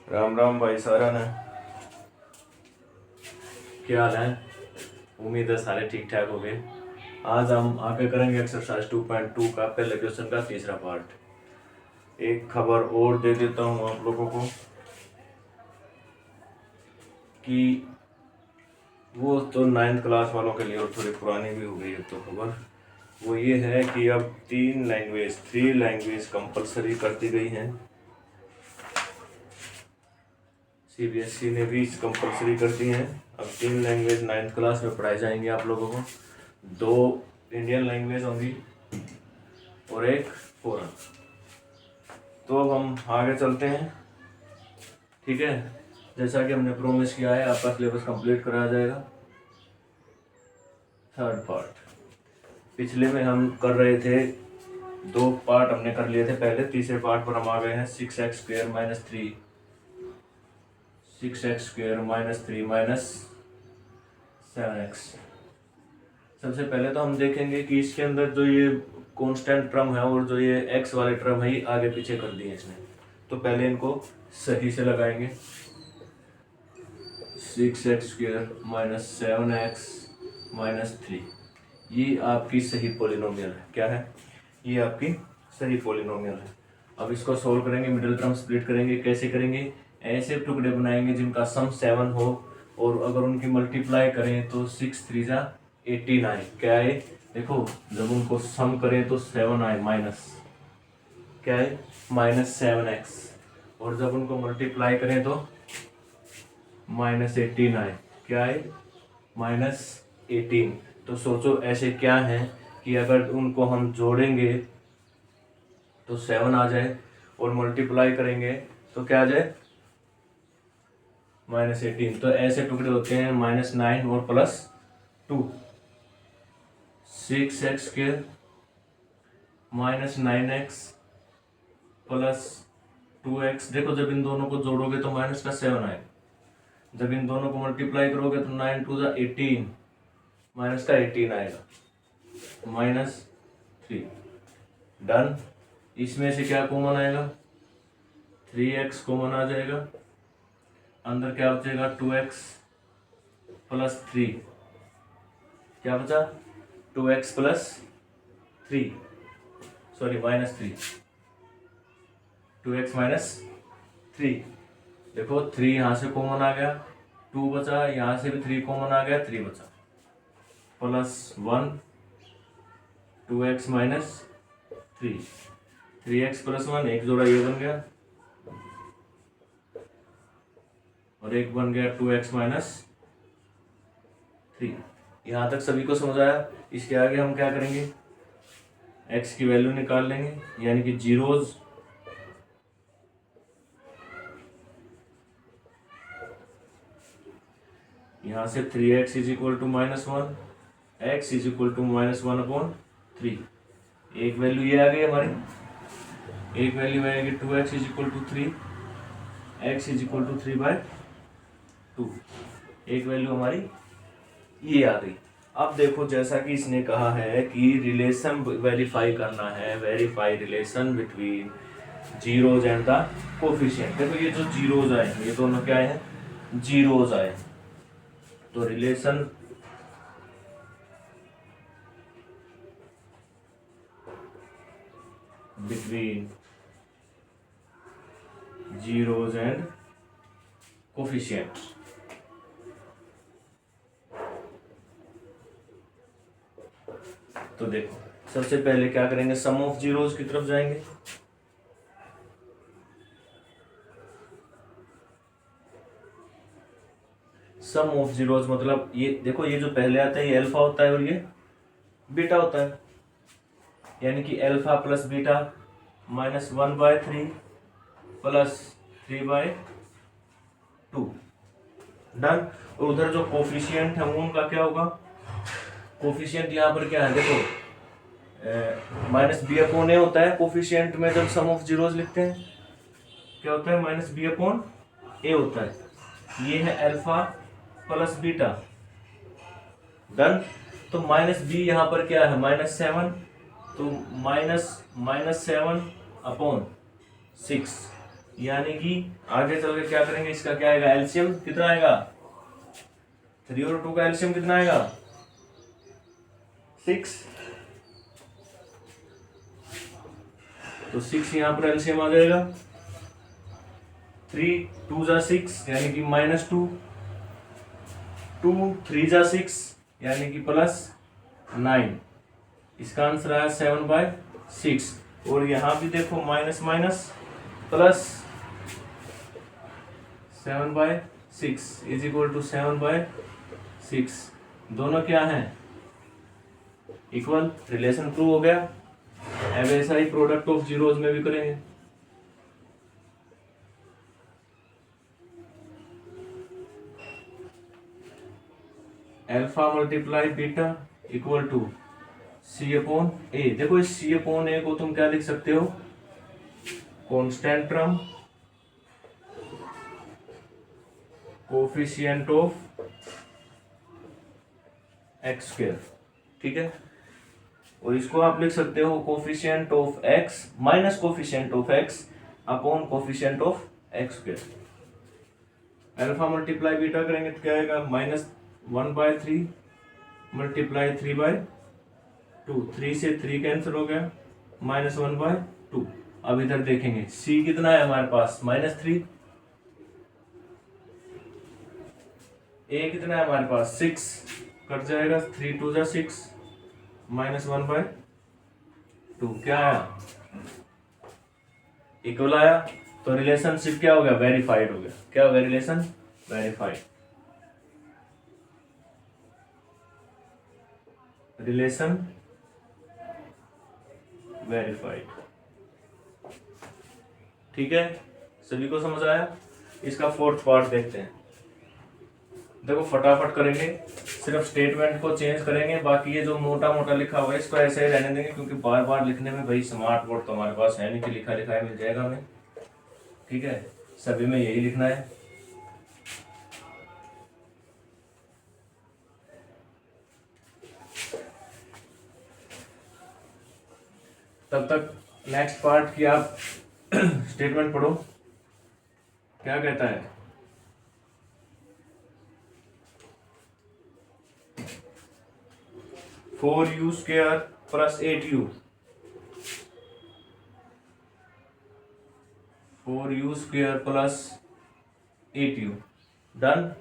राम राम भाई सारा ने। क्या हाल है? उम्मीद है सारे ठीक ठाक हो गए। आज हम आगे करेंगे एक्सरसाइज 2.2 का पहले क्वेश्चन का तीसरा पार्ट। एक खबर और दे देता हूँ आप लोगों को कि वो तो 9th क्लास वालों के लिए और थोड़ी पुरानी भी हो गई है तो खबर वो ये है कि अब 3 लैंग्वेज कंपलसरी कर दी गई हैं। सीबीएसई ने भी कंपलसरी कर दी हैं। अब 3 लैंग्वेज 9th क्लास में पढ़ाई जाएंगी आप लोगों को। 2 इंडियन लैंग्वेज होंगी और एक फॉरेन। तो अब हम आगे चलते हैं, ठीक है। जैसा कि हमने प्रोमिस किया है आपका सिलेबस कंप्लीट कराया जाएगा। थर्ड पार्ट पिछले में हम कर रहे थे, 2 पार्ट हमने कर लिए थे पहले। तीसरे पार्ट पर हम आ गए हैं 6x² - 3 6x² - 3 - 7x। सबसे पहले तो हम देखेंगे कि इसके अंदर जो ये कांस्टेंट टर्म है और जो ये x वाले टर्म है ये आगे पीछे कर दिए इसने। तो पहले इनको सही से लगाएंगे। 6x² - 7x - 3 ये आपकी सही पॉलिनोमियल है। क्या है? ये आपकी सही पॉलिनोमियल है। अब इसको सोल्व करेंगे, मिडिल टर्म स्प्लिट करेंगे। कैसे करेंगे? ऐसे टुकड़े बनाएंगे जिनका सम 7 हो और अगर उनकी मल्टीप्लाई करें तो 6 3 जा 18 आए। क्या है? देखो जब उनको सम करें तो 7 आए माइनस, क्या है, -7x। और जब उनको मल्टीप्लाई करें तो -18 आए। क्या है? -18। तो सोचो ऐसे क्या है कि अगर उनको हम जोड़ेंगे तो 7 आ जाए और मल्टीप्लाई करेंगे तो क्या आ जाए? -18। तो ऐसे टुकड़े होते हैं -9 और +2। 6x² - 9x + 2x। देखो जब इन दोनों को जोड़ोगे तो -7 आएगा। जब इन दोनों को मल्टीप्लाई करोगे तो 9 2 जा 18, -18 आएगा, -3। डन। इसमें से क्या कॉमन आएगा? 3x कॉमन आ जाएगा। अंदर क्या बचेगा? 2x + 3। क्या बचा? 2x + 3, sorry -3। 2x - 3। देखो 3 यहाँ से कॉमन आ गया, 2 बचा, यहाँ से भी 3 कॉमन आ गया, 3 बचा, +1 2x - 3। 3x + 1 एक जोड़ा ये बन गया और एक बन गया 2x - 3। यहाँ तक सभी को समझ आया? इसके आगे हम क्या करेंगे? x की वैल्यू निकाल लेंगे, यानी कि जीरोज। यहाँ से 3x = -1, x = -1/3। एक वैल्यू ये आ गई हमारी। एक वैल्यू आएगी 2x = 3, x = 3/2। एक वैल्यू हमारी ये आ गई। अब देखो जैसा कि इसने कहा है कि रिलेशन वेरीफाई करना है, verify relation between zeros and the coefficient. देखो ये जो जीरोज आए ये दोनों क्या है? जीरोज आए। तो relation between zeros and coefficient. तो देखो सबसे पहले क्या करेंगे? सम ऑफ जीरोज की तरफ जाएंगे। सम ऑफ जीरोज मतलब ये देखो, ये जो पहले आता है ये अल्फा होता है और ये बीटा होता है, यानी कि अल्फा + बीटा -1/3 + 3/2। डन। और उधर जो कोफिशिएंट है वो उनका क्या होगा? कोफिशिएंट यहाँ पर क्या है? देखो -b/a होता है कोफिशिएंट में। जब सम ऑफ जीरोज लिखते हैं क्या होता है? -b/a होता है। ये है अल्फा + बीटा। डन। तो -b यहाँ पर क्या है? -7। तो -7/6 यानी कि आगे चल के क्या करेंगे, इसका क्या आएगा, एलसीएम कितना आएगा, 3 और 2 का एलसीएम कितना आएगा, 6। तो 6 यहाँ पर एलसीएम आ जाएगा, 3 2 जा 6 यानी कि -2, 2 3 जा 6 यानी कि +9। इसका आंसर आया 7/6। और यहाँ भी देखो minus minus plus 7/6 is equal to 7/6। दोनों क्या हैं, इक्वल, रिलेशन प्रूव हो गया। अब ऐसा ही प्रोडक्ट ऑफ जीरोज में भी करेंगे। Alpha multiply beta equal to C/A। देखो इस C/A को तुम क्या लिख सकते हो, constant term, coefficient of x², ठीक है। और इसको आप लिख सकते हो coefficient of x minus coefficient of x upon coefficient of x²। Alpha multiply beta करेंगे तो क्या आएगा, -1/3 मल्टीप्लाई 3/2, 3 से 3 कैंसिल हो गया, -1/2। अब इधर देखेंगे c कितना है हमारे पास, -3, a कितना है हमारे पास, 6, कट जाएगा, 3 2 जा 6, -1/2। क्या आया, इक्वल आया। तो रिलेशनशिप क्या हो गया, वेरीफाइड हो गया। क्या हो गया, रिलेशन वेरीफाइड, रिलेशन वेरीफाइड, ठीक है। सभी को समझ आया। इसका 4th पार्ट देखते हैं। देखो फटाफट करेंगे, सिर्फ स्टेटमेंट को चेंज करेंगे, बाकी ये जो मोटा मोटा लिखा हुआ है इसको ऐसे ही रहने देंगे, क्योंकि बार बार लिखने में भाई स्मार्ट बोर्ड तो हमारे पास है नहीं कि लिखा लिखा मिल जाएगा हमें, ठीक है। सभी में यही लिखना है। तब तक नेक्स्ट पार्ट की आप स्टेटमेंट पढ़ो, क्या कहता है, (4u² + 8u), 4u² + 8u, done.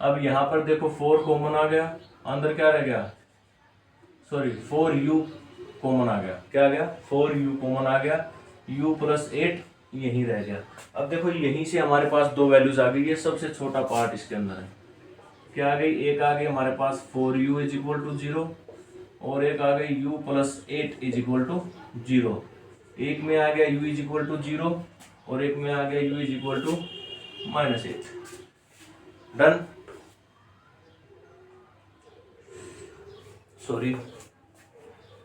अब यहां पर देखो 4 कॉमन आ गया, अंदर क्या रह गया, सॉरी 4u कॉमन आ गया। क्या आ गया, 4u कॉमन आ गया, u + 8 यहीं रह गया। अब देखो यहीं से हमारे पास 2 वैल्यूज आ गई, ये सबसे छोटा पार्ट इसके अंदर है। क्या आ गई, एक आ गई हमारे पास 4u = 0 और एक आ गई u + 8 = 0। एक में आ गया u = 0 और एक में आ गया u = -8, डन। सॉरी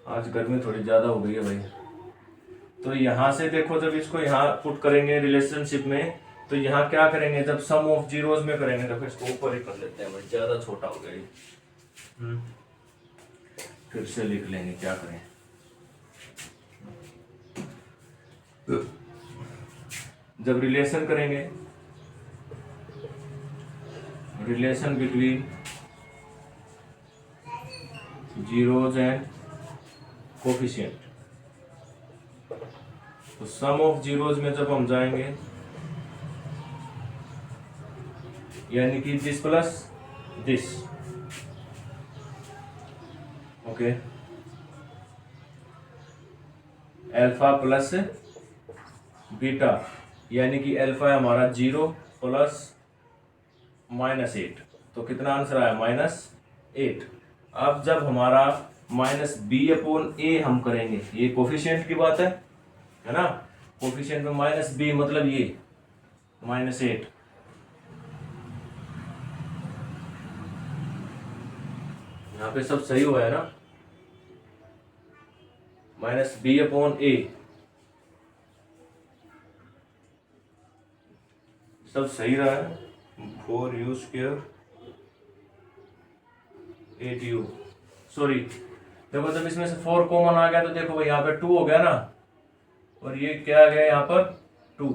आज गर्मी थोड़ी ज्यादा हो गई है भाई। तो यहाँ से देखो जब इसको यहाँ पुट करेंगे रिलेशनशिप में, तो यहाँ क्या करेंगे, जब सम ऑफ जीरोज में करेंगे तो फिर इसको ऊपर ही कर लेते हैं भाई, ज्यादा छोटा हो गया ये। फिर से लिख लेंगे, क्या करें। जब रिलेशन करेंगे, relation between zeros and coefficient, तो सम ऑफ जीरोज में जब हम जाएंगे, यानी कि this plus this, okay, alpha plus beta, यानी कि अल्फा है हमारा 0 + -8, तो कितना आंसर आया, -8। अब जब हमारा -b/a हम करेंगे, ये कोफिशिएंट की बात है ना, कोफिशिएंट में -b मतलब ये -8। यहाँ पे सब सही हुआ है ना, -b/a सब सही रहा है। 4u² 8u, सॉरी देखो जब इसमें से 4 कॉमन आ गया तो देखो भाई यहाँ पे 2 हो गया ना, और ये क्या आ गया यहाँ पर 2,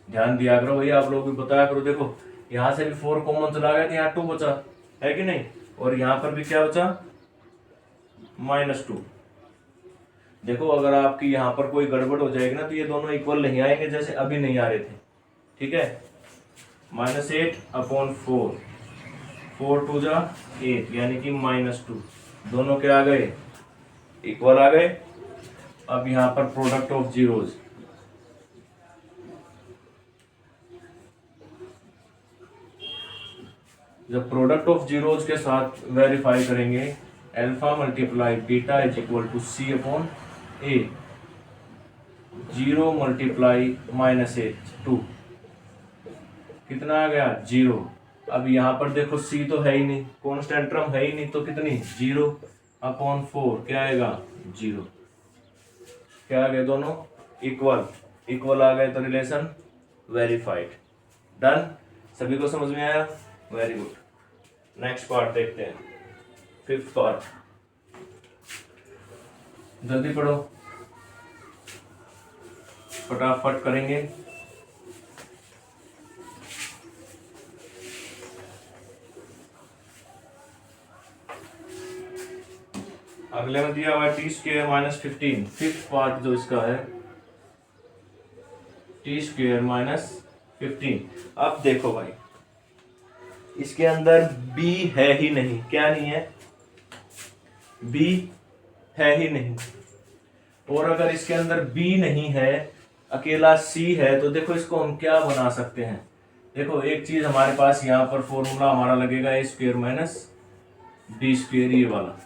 ध्यान दिया करो भैया, आप लोग भी बताया करो। देखो यहाँ से भी 4 कॉमन चला गया तो यहाँ 2 बचा, है कि नहीं, और यहाँ पर भी क्या बचा, -2। देखो अगर आपकी यहाँ पर कोई गड़बड़ हो जाएगी ना तो ये दोनों इक्वल नहीं आएंगे, जैसे अभी नहीं आ रहे थे, ठीक है। -8/4, 4 2 जा 8, यानी कि -2, दोनों क्या आ गए, इक्वल आ गए। अब यहाँ पर प्रोडक्ट ऑफ जीरोज, जब प्रोडक्ट ऑफ जीरोज के साथ वेरीफाई करेंगे, alpha multiply beta is equal to C/A, 0 multiply -8 2, कितना आ गया 0। अब यहाँ पर देखो C तो है ही नहीं, कॉन्स्टेंट टर्म है ही नहीं, तो कितनी 0/4, क्या आएगा 0। क्या आ गए, दोनों इक्वल, इक्वल आ गए तो रिलेशन वेरीफाइड। डन, सभी को समझ में आया, वेरी गुड। नेक्स्ट पार्ट देखते हैं, 5th पार्ट, जल्दी पढ़ो, फटाफट करेंगे। अगले में दिया हुआ है t² -15, 5th पार्ट जो इसका है t² -15। अब देखो भाई, इसके अंदर b है ही नहीं, क्या नहीं है, b है ही नहीं, और अगर इसके अंदर b नहीं है, अकेला c है, तो देखो इसको हम क्या बना सकते हैं। देखो एक चीज हमारे पास यहाँ पर फॉर्मूला हमारा लगेगा a² - b², ये वाला,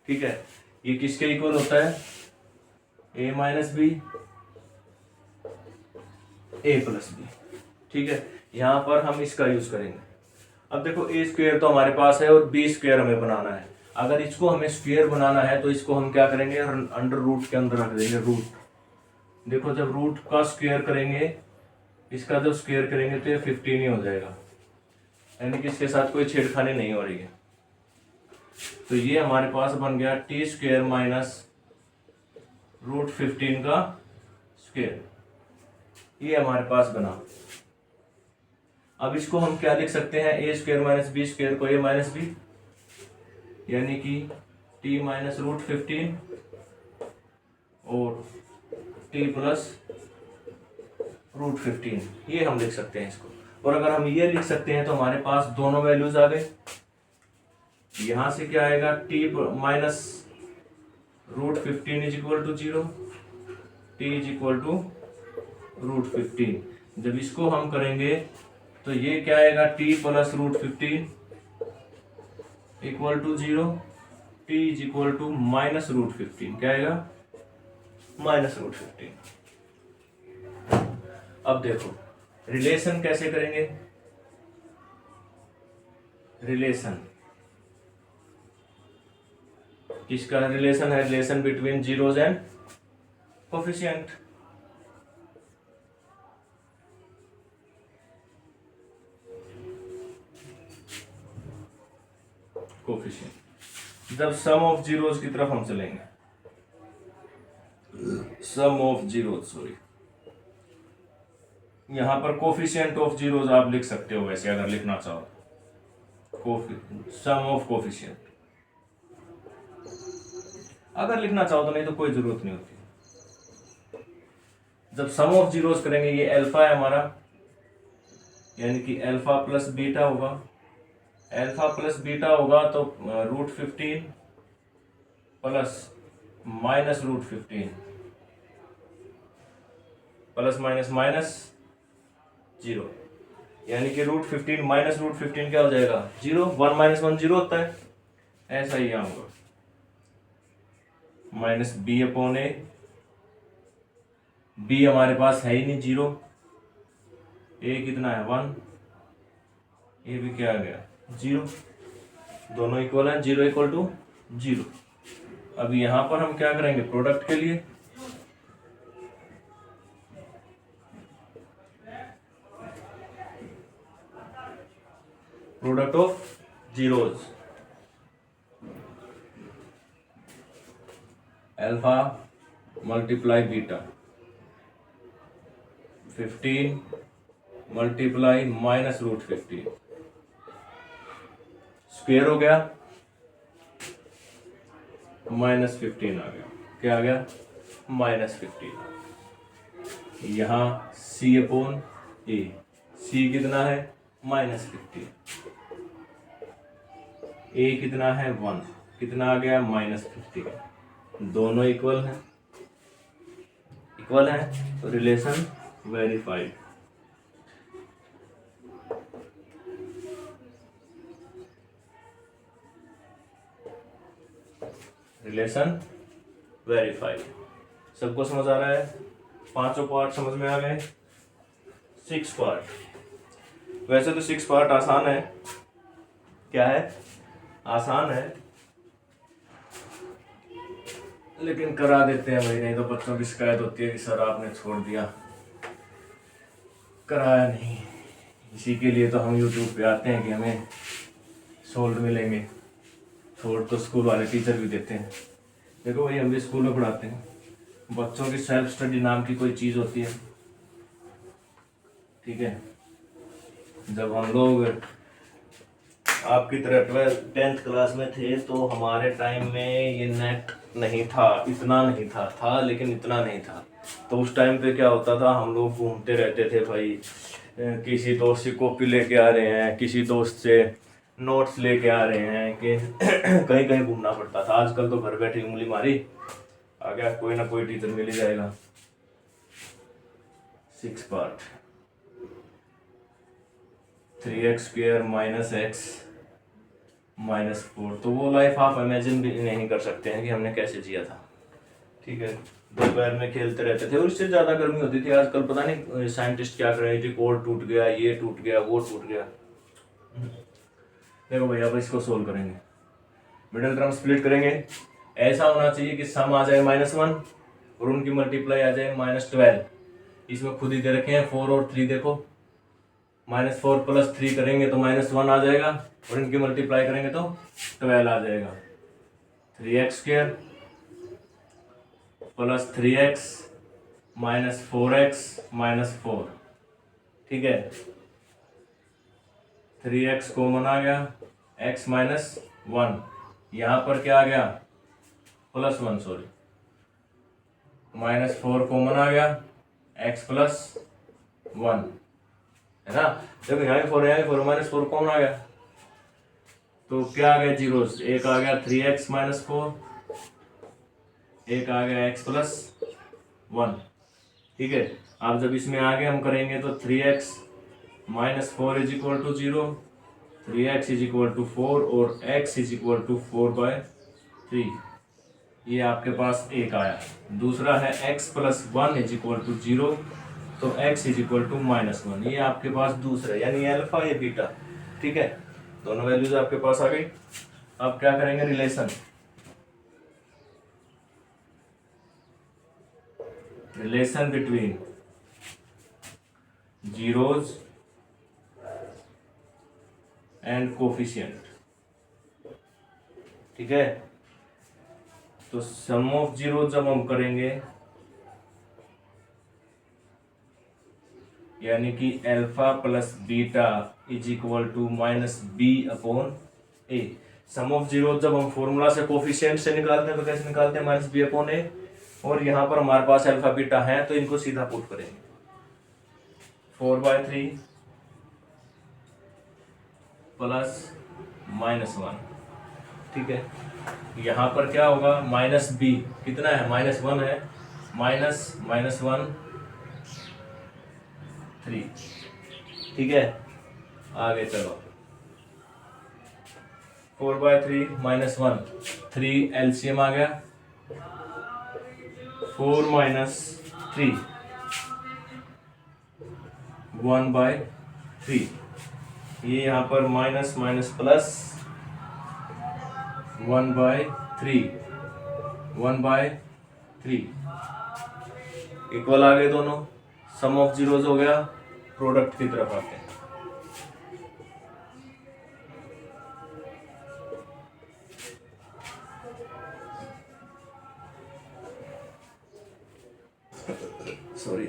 ठीक है। ये किसके इक्वल होता है, a - b, a + b, ठीक है। यहाँ पर हम इसका यूज करेंगे। अब देखो a² तो हमारे पास है और b² हमें बनाना है। अगर इसको हमें स्क्वायर बनाना है तो इसको हम क्या करेंगे, अंडर रूट के अंदर रख देंगे, रूट। देखो जब रूट का स्क्वायर करेंगे, इसका जब स्क्वायर करेंगे तो ये 15 ही हो जाएगा, यानी कि इसके साथ कोई छेड़खानी नहीं हो रही है। तो ये हमारे पास बन गया t² - √15 का स्क्वायर, ये हमारे पास बना। अब इसको हम क्या लिख सकते हैं, a² - b² को a - b, यानी कि t - √15 और t + √15, ये हम लिख सकते हैं इसको। और अगर हम ये लिख सकते हैं तो हमारे पास दोनों वैल्यूज आ गए। यहां से क्या आएगा, t - √15 is equal to 0, t is equal to √15। जब इसको हम करेंगे तो ये क्या आएगा, t + √15 equal to 0, t is equal to -√15, क्या आएगा, -√15। अब देखो रिलेशन कैसे करेंगे, रिलेशन किसका रिलेशन है, relation between zeros and coefficient. Coefficient, जब सम ऑफ जीरोज की तरफ हम चलेंगे, सम ऑफ जीरोज, सॉरी, यहां पर कोफिशिएंट ऑफ जीरोज आप लिख सकते हो वैसे, अगर लिखना चाहो सम ऑफ कोफिशिएंट, अगर लिखना चाहो तो, नहीं तो कोई जरूरत नहीं होती। जब सम ऑफ जीरोज करेंगे, ये अल्फा है हमारा, यानी कि अल्फा + बीटा होगा, अल्फा + बीटा होगा तो √15 प्लस -√15 प्लस माइनस माइनस 0, यानी कि √15 - √15 क्या हो जाएगा, 0। 1 - 1 0 होता है, ऐसा ही यहाँ होगा, -b/a, b हमारे पास है ही नहीं 0, a कितना है 1, a भी क्या आ गया 0, दोनों इक्वल है, 0 इक्वल टू 0। अब यहाँ पर हम क्या करेंगे, प्रोडक्ट के लिए product of zeros, alpha multiply beta, 15 multiply -√15 square हो गया, -15 आ गया। क्या आ गया? -15। यहाँ C/A, C कितना है? -15, A कितना है? 1, कितना आ गया? -15। दोनों इक्वल है, तो रिलेशन वेरीफाइड। Relation verified. सबको समझ आ रहा है? पांचों पार्ट समझ में आ गए? 6 पार्ट। वैसे तो 6 पार्ट आसान है। क्या है? आसान है, लेकिन करा देते हैं भाई, नहीं तो बच्चों की शिकायत होती है कि सर आपने छोड़ दिया, कराया नहीं। इसी के लिए तो हम YouTube पे आते हैं कि हमें सोल्व मिलेंगे। छोड़ तो स्कूल वाले टीचर भी देते हैं। देखो भाई, हम भी स्कूल में पढ़ाते हैं, बच्चों की सेल्फ स्टडी नाम की कोई चीज़ होती है, ठीक है। जब हम लोग आपकी तरह 10th क्लास में थे तो हमारे टाइम में ये नेट नहीं था, इतना नहीं था लेकिन इतना नहीं था। तो उस टाइम पे क्या होता था, हम लोग घूमते रहते थे भाई, किसी दोस्त से कॉपी लेके आ रहे हैं, किसी दोस्त से नोट्स लेके आ रहे हैं, कि कहीं कहीं घूमना पड़ता था। आजकल तो घर बैठे उंगली मारी आ गया, कोई ना कोई टीचर मिल ही जाएगा। 6 पार्ट। 3x² - x -4, तो वो लाइफ आप इमेजिन भी नहीं कर सकते हैं कि हमने कैसे जिया था, ठीक है। दोपहर में खेलते रहते थे और इससे ज़्यादा गर्मी होती थी। आजकल पता नहीं साइंटिस्ट क्या कर रहे थे, कोड टूट गया, ये टूट गया, वो टूट गया। देखो भैया, अब इसको सोल्व करेंगे, मिडिल टर्म स्प्लिट करेंगे। ऐसा होना चाहिए कि सम आ जाए -1 और उनकी मल्टीप्लाई आ जाए -12। इसमें खुद ही दे रखे हैं 4 और 3, देखो -4 + 3 करेंगे तो -1 आ जाएगा और इनकी मल्टीप्लाई करेंगे तो 12 आ जाएगा। 3x² + 3x - 4x - 4, ठीक है। 3x कॉमन आ गया, x - 1, यहाँ पर क्या आ गया? +1, सॉरी, -4 कॉमन आ गया, x + 1, है ना। देखो यहाँ भी 4 है, 4 -4 कॉमन आ गया, तो क्या आ गया? जीरोस। एक आ गया 3x - 4, एक आ गया x + 1, ठीक है। अब जब इसमें आगे हम करेंगे तो 3x - 4 = 0, 3x = 4 और x = 4/3। ये आपके पास एक आया। दूसरा है x + 1 = 0, तो x = -1। ये आपके पास दूसरा, यानी अल्फा या बीटा, ठीक है। दोनों वैल्यूज आपके पास आ गई। अब क्या करेंगे? Relation between zeros and coefficient, ठीक है। तो सम ऑफ जीरो जब हम करेंगे, यानी कि alpha + beta = -b/a। Sum of zero जब हम फॉर्मूला से कोफिशिएंट से निकालते हैं तो कैसे निकालते हैं? -b/a। और यहाँ पर हमारे पास अल्फा बीटा है तो इनको सीधा पुट करेंगे, 4/3 + -1, ठीक है। यहाँ पर क्या होगा? -b कितना है? -1 है, -1 3, ठीक है। आगे चलो, 4/3 -1, 3 एलसीएम आ गया, 4 - 3 1/3। ये यहाँ पर माइनस माइनस प्लस 1/3 इक्वल आ गए दोनों। सम ऑफ जीरोज हो गया, प्रोडक्ट की तरफ आते हैं। सॉरी,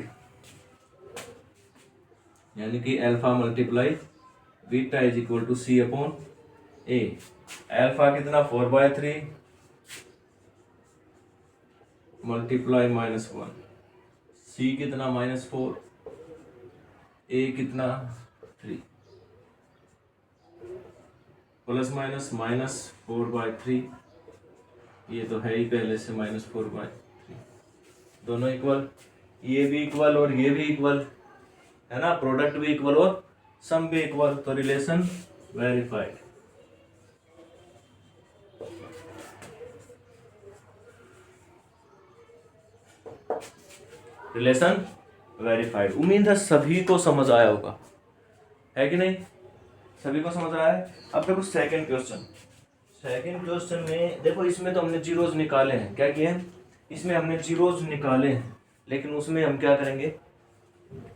यानी कि alpha multiply beta is equal to C upon A. Alpha कितना 4/3 मल्टीप्लाई -1, सी कितना -4, ए कितना 3, प्लस माइनस -4/3, ये तो है ही पहले से -4/3, दोनों इक्वल, ये भी इक्वल और ये भी इक्वल है ना, प्रोडक्ट भी इक्वल और सम भी इक्वल, तो रिलेशन वेरीफाइड। Relation verified. उम्मीद है सभी को समझ आया होगा, है कि नहीं? सभी को समझ आया है। अब देखो सेकंड क्वेश्चन। सेकंड क्वेश्चन में देखो, इसमें तो हमने जीरोज निकाले हैं। क्या किए हैं? इसमें हमने जीरोज निकाले हैं, लेकिन उसमें हम क्या करेंगे,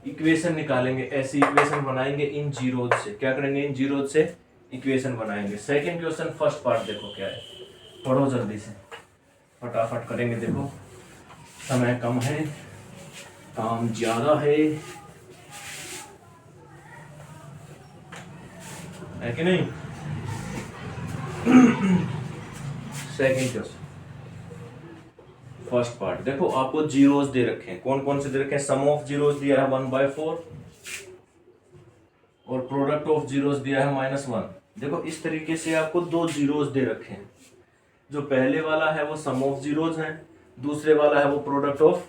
इक्वेशन निकालेंगे। ऐसी इक्वेशन बनाएंगे इन जीरोज से। क्या करेंगे? इन जीरोज से इक्वेशन बनाएंगे। सेकंड क्वेश्चन फर्स्ट पार्ट देखो क्या है, पढ़ो जल्दी से, फटाफट करेंगे। देखो समय कम है, काम ज्यादा है कि नहीं? सेकंड क्वेश्चन फर्स्ट पार्ट देखो, आपको जीरोस दे रखे हैं। कौन कौन से दे रखे हैं? सम ऑफ जीरोस दिया है 1/4 और प्रोडक्ट ऑफ जीरोस दिया है -1। देखो इस तरीके से आपको दो जीरोस दे रखे हैं। जो पहले वाला है वो सम ऑफ जीरोस है, दूसरे वाला है वो प्रोडक्ट ऑफ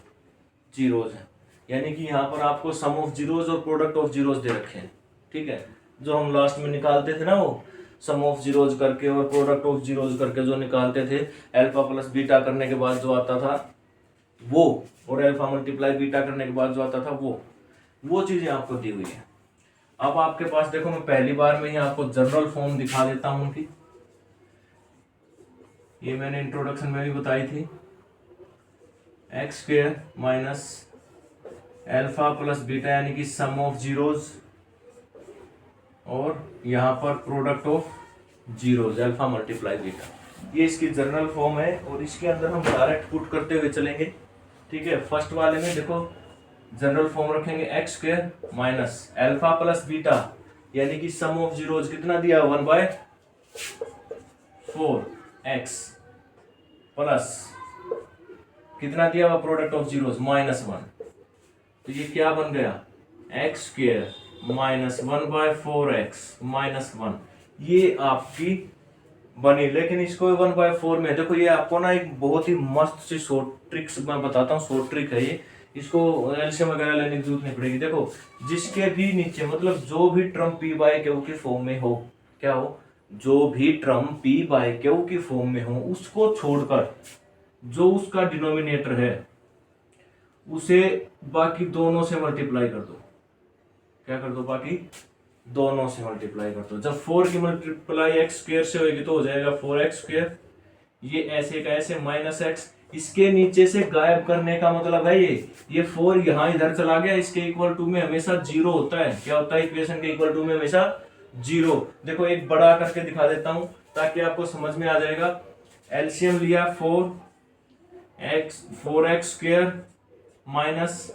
जीरोस है। यानी कि यहाँ पर आपको सम ऑफ जीरोस और प्रोडक्ट ऑफ जीरोस दे रखे हैं। ठीक है, जो हम लास्ट में निकालते थे ना, वो सम ऑफ जीरोस करके और प्रोडक्ट ऑफ जीरोस करके जो निकालते थे, अल्फा प्लस बीटा करने के बाद जो आता था वो, और अल्फा मल्टीप्लाई बीटा करने के बाद जो आता था वो चीजें आपको दी हुई है। अब आपके पास देखो, मैं पहली बार में ही आपको जनरल फॉर्म दिखा देता हूं उनकी। ये मैंने इंट्रोडक्शन में भी बताई थी, x² minus alpha plus beta यानी कि सम ऑफ जीरोस, और यहाँ पर product of zeros alpha multiply beta. ये इसकी जनरल फॉर्म है और इसके अंदर हम डायरेक्ट पुट करते हुए चलेंगे। ठीक है, फर्स्ट वाले में देखो जनरल फॉर्म रखेंगे x² minus alpha plus beta यानी कि सम ऑफ जीरोस कितना दिया 1/4x प्लस कितना दिया हुआ प्रोडक्ट ऑफ जीरोस -1। तो ये क्या बन गया? x² minus 1/4x -1। ये आपकी बनी। लेकिन इसको 1/4 में देखो, ये आपको ना एक बहुत ही मस्त सी शॉर्ट ट्रिक्स मैं बताता हूँ। शॉर्ट ट्रिक है ये, इसको एलसीएम वगैरह लेने की जरूरत नहीं पड़ेगी। देखो जिसके भी नीचे मतलब जो भी टर्म p/q की फॉर्म में हो, क्या हो, जो भी टर्म p/q की फॉर्म में हो, उसको छोड़कर जो उसका डिनोमिनेटर है उसे बाकी दोनों से मल्टीप्लाई कर दो। क्या कर दो? बाकी दोनों से मल्टीप्लाई कर दो। जब 4 की मल्टीप्लाई x² से होगी तो हो जाएगा 4x²। ये ऐसे का ऐसे -x, इसके नीचे से गायब करने का मतलब है ये 4 यहाँ इधर चला गया। इसके इक्वल टू में हमेशा 0 होता है। क्या होता है? इक्वेशन के इक्वल टू में हमेशा 0। देखो एक बड़ा करके दिखा देता हूं ताकि आपको समझ में आ जाएगा। एलसीएम लिया 4x² माइनस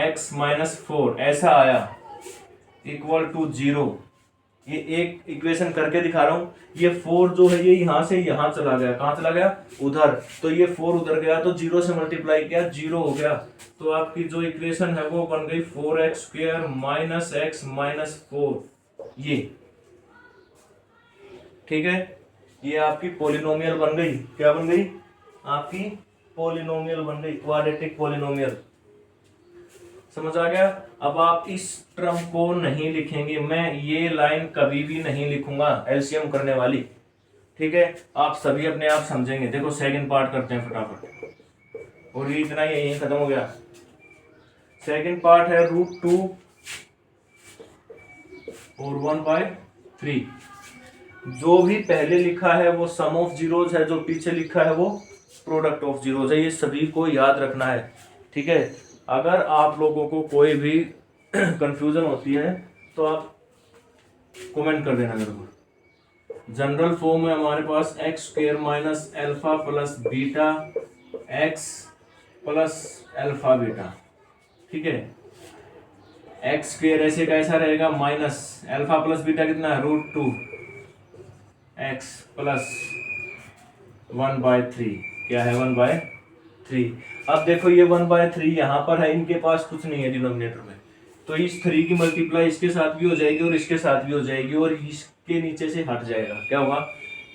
x -4 ऐसा आया इक्वल टू 0। ये एक इक्वेशन करके दिखा रहा हूं। ये 4 जो है ये यहां से यहां चला गया। कहां चला गया? उधर। तो ये 4 उधर गया तो 0 से मल्टीप्लाई किया, 0 हो गया। तो आपकी जो इक्वेशन है वो बन गई 4x² माइनस x -4। ये ठीक है, ये आपकी पॉलिनोमियल बन गई। क्या बन गई? आपकी पॉलिनोमियल बन गई, क्वाड्रेटिक पॉलिनोमियल। समझ आ गया? अब आप इस टर्म को नहीं लिखेंगे, मैं ये लाइन कभी भी नहीं लिखूंगा एलसीएम करने वाली। ठीक है, आप सभी अपने आप समझेंगे। देखो सेकंड पार्ट करते हैं फटाफट, और ये इतना ही यही खत्म हो गया। सेकंड पार्ट है √2 और 1/3। जो भी पहले लिखा है वो सम ऑफ जीरोस है, जो पीछे लिखा है वो प्रोडक्ट ऑफ जीरोस है। ये सभी को याद रखना है। ठीक है, अगर आप लोगों को कोई भी कंफ्यूजन होती है तो आप कमेंट कर देना मेरे को। जनरल फॉर्म में हमारे पास x² minus alpha plus beta x plus alpha beta. ठीक है, एक्स स्क्वेयर ऐसे कैसा रहेगा माइनस अल्फा प्लस बीटा कितना है √2 एक्स प्लस 1/3 क्या है 1/3। अब देखो ये 1/3 यहाँ पर है, इनके पास कुछ नहीं है डिनोमिनेटर में, तो इस 3 की मल्टीप्लाई इसके साथ भी हो जाएगी और इसके साथ भी हो जाएगी और इसके नीचे से हट जाएगा। क्या होगा,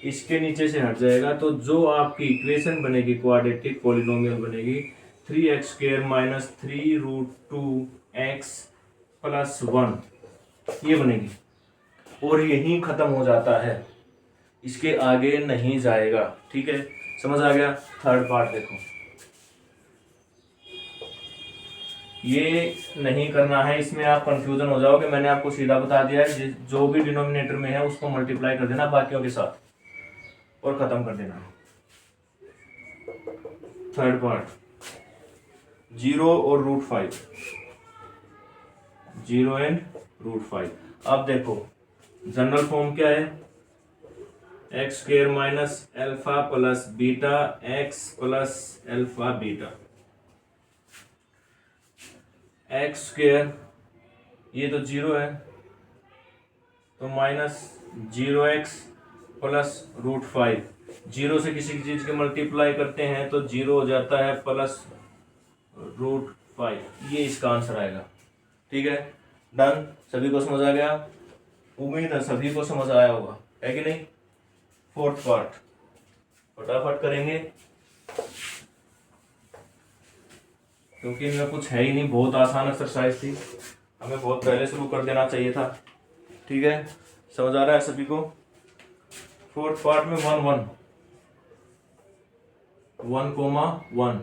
इसके नीचे से हट जाएगा, तो जो आपकी इक्वेशन बनेगी क्वाड्रेटिक पॉलिनोमियल बनेगी 3x² माइनस 3√2x प्लस 1 ये बनेगी और यही खत्म हो जाता है, इसके आगे नहीं जाएगा। ठीक है, समझ आ गया। थर्ड पार्ट देखो, ये नहीं करना है, इसमें आप कंफ्यूजन हो जाओगे। मैंने आपको सीधा बता दिया है, जो भी डिनोमिनेटर में है उसको मल्टीप्लाई कर देना बाकियों के साथ और खत्म कर देना। थर्ड पार्ट 0 और √5, 0 एंड √5। अब देखो जनरल फॉर्म क्या है, x² minus alpha plus beta x plus alpha beta. x² ये तो 0 है, तो माइनस 0x प्लस √5। 0 से किसी चीज के मल्टीप्लाई करते हैं तो 0 हो जाता है प्लस √5, ये इसका आंसर आएगा। ठीक है, डन। सभी को समझ आ गया, उम्मीद है सभी को समझ आया होगा, है कि नहीं। फोर्थ पार्ट फटाफट करेंगे क्योंकि इनमें कुछ है ही नहीं, बहुत आसान एक्सरसाइज थी, हमें बहुत पहले शुरू कर देना चाहिए था। ठीक है, समझ आ रहा है सभी को। फोर्थ पार्ट में 1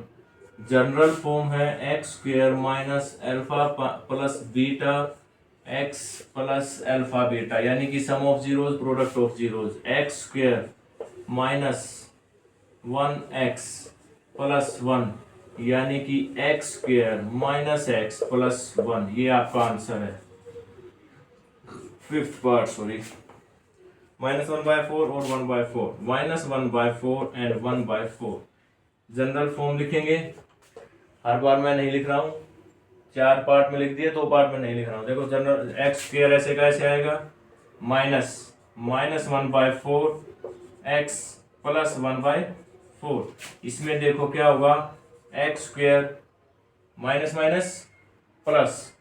जनरल फॉर्म है x² minus alpha plus beta x plus alpha beta, यानी कि sum of zeros product of zeros. x² minus 1x plus 1 यानी कि x² माइनस x प्लस 1, ये आपका आंसर है। फिफ्थ पार्ट सॉरी, -1/4 और 1/4, -1/4 एंड 1/4 जनरल फॉर्म लिखेंगे। हर बार मैं नहीं लिख रहा हूँ, 4 पार्ट में लिख दिए, 2 पार्ट में नहीं लिख रहा हूँ। देखो जनरल x² ऐसे कैसे आएगा, -1/4 x प्लस 1/4। इसमें देखो क्या होगा, x² minus minus plus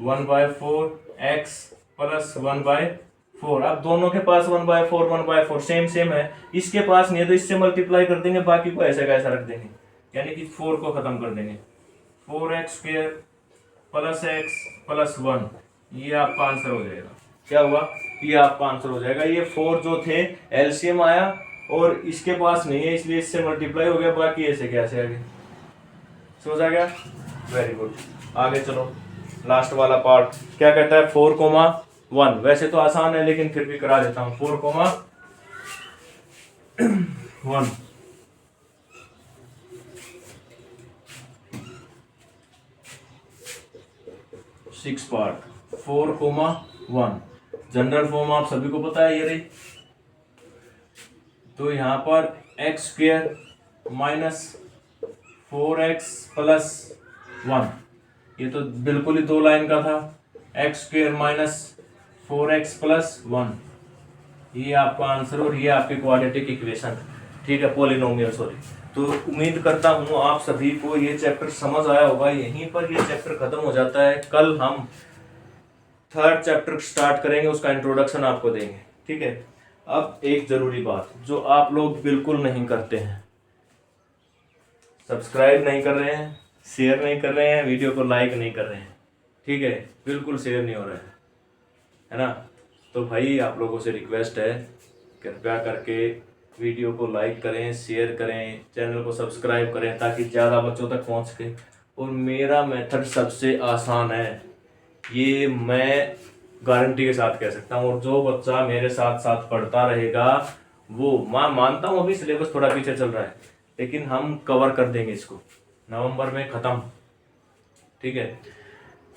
1/4 x plus 1/4। अब दोनों के पास 1/4 सेम है, इसके पास नहीं है तो इससे मल्टीप्लाई कर देंगे, बाकी को ऐसा कैसा रख देंगे, यानी कि 4 को खत्म कर देंगे। 4x² प्लस x प्लस 1, ये आपका आंसर हो जाएगा। क्या हुआ, ये आपका आंसर हो जाएगा। ये 4 जो थे एलसीएम आया और इसके पास नहीं है इसलिए इससे मल्टीप्लाई हो गया, बाकी ऐसे कैसे आगे, समझ आ गया। वेरी गुड, आगे चलो। लास्ट वाला पार्ट क्या कहता है, 4,1। वैसे तो आसान है लेकिन फिर भी करा देता हूं। 4,1 6 पार्ट 4,1 जनरल फॉर्म आप सभी को पता है ये रही। तो यहाँ पर x² माइनस 4x प्लस 1, ये तो बिल्कुल ही 2 लाइन का था। x² माइनस 4x प्लस 1, ये आपका आंसर और ये आपकी क्वाड्रेटिक इक्वेशन। ठीक है, पॉलिनोमियल सॉरी। तो उम्मीद करता हूँ आप सभी को ये चैप्टर समझ आया होगा। यहीं पर ये चैप्टर खत्म हो जाता है। कल हम थर्ड चैप्टर स्टार्ट करेंगे, उसका इंट्रोडक्शन आपको देंगे। ठीक है, अब एक जरूरी बात जो आप लोग बिल्कुल नहीं करते हैं, सब्सक्राइब नहीं कर रहे हैं, शेयर नहीं कर रहे हैं, वीडियो को लाइक नहीं कर रहे हैं। ठीक है, बिल्कुल शेयर नहीं हो रहा है ना। तो भाई आप लोगों से रिक्वेस्ट है, कृपया करके वीडियो को लाइक करें, शेयर करें, चैनल को सब्सक्राइब करें ताकि ज़्यादा बच्चों तक पहुंच सके। और मेरा मेथड सबसे आसान है, ये मैं गारंटी के साथ कह सकता हूँ। और जो बच्चा मेरे साथ साथ पढ़ता रहेगा वो, मैं मानता हूँ अभी सिलेबस थोड़ा पीछे चल रहा है लेकिन हम कवर कर देंगे इसको, नवंबर में ख़त्म। ठीक है,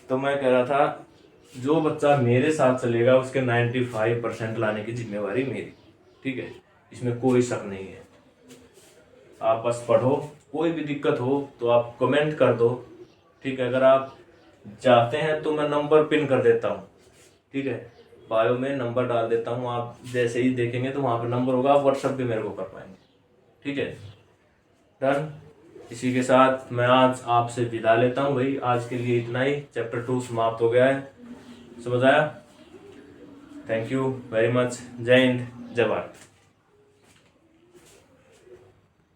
तो मैं कह रहा था जो बच्चा मेरे साथ चलेगा उसके 95% लाने की जिम्मेवारी मेरी। ठीक है, इसमें कोई शक नहीं है। आप बस पढ़ो, कोई भी दिक्कत हो तो आप कमेंट कर दो। ठीक है, अगर आप चाहते हैं तो मैं नंबर पिन कर देता हूँ, ठीक है, बायो में नंबर डाल देता हूँ, आप जैसे ही देखेंगे तो वहाँ पे नंबर होगा, आप व्हाट्सअप भी मेरे को कर पाएंगे, ठीक है, डन। इसी के साथ मैं आज आपसे विदा लेता हूँ भाई, आज के लिए इतना ही, चैप्टर 2 समाप्त हो गया है, समझ आया? थैंक यू वेरी मच, जय हिंद, जय भारत।